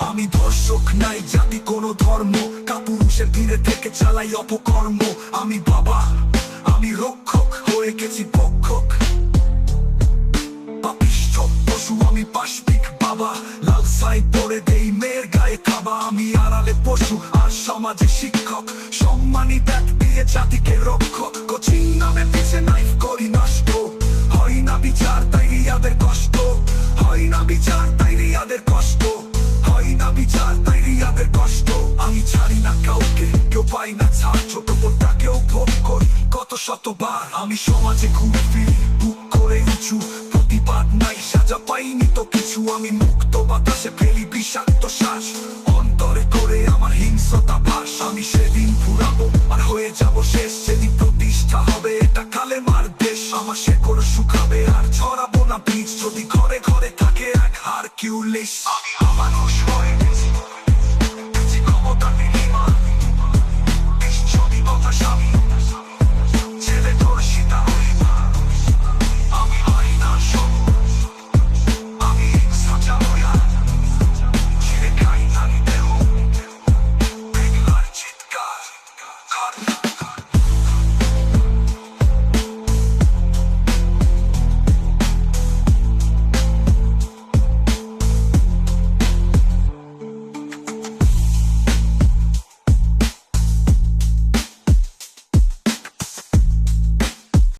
আমি দর্শক নাই জাতি কোনো ধর্ম, কাপুরুষের ভিড়ে থেকে চালাই অপকর্ম। আমি বাবা, আমি রক্ষক, হয়ে গেছি পক্ষক। পাপিষ্ঠ পশু আমি পাশবিক বাবা, লাল সাই পরে দেই মেয়ের গায়ে খাবা। আমি আড়ালে পশু আর সমাজে শিক্ষক, সম্মানী ব্যাগ দিয়ে জাতিকে রক্ষক। কোচিং নামে পিছে নাইফ করি নষ্ট, হয় না বিচার তাই রিয়াদের কষ্ট, হয় না বিচার তাই রিয়াদের কষ্ট, হয় না বিচার তাই রিয়াদের কষ্ট। আমি ছাড়ি না কাউকে, কেউ পাই না ছাড়, ছোট বোনটাকেও ভোগ করি কত শতবার। আমি সমাজে ঘুরে ফিরি বুক করে উঁচু, প্রতিবাদ নাই সাজা পাইনি তো কিছু। আমি মুক্ত বাতাসে ফেলি বিষাক্ত শ্বাস, অন্তরে করে আমার হিংস্রতা ভাস। আমি সেদিন ফুরাবো আর হয়ে যাব শেষ, সেদিন প্রতিষ্ঠা হবে এটা কালেমার দেশ। আমার শেকড় শুকাবে আর ছড়াবো না বীজ, যদি ঘরে ঘরে থাকে এক হারকিউলিস। আমি অমানুষ হয়ে গেছি ক্ষমতা নির্মাণ, বিশ্ববিকতা স্বামী।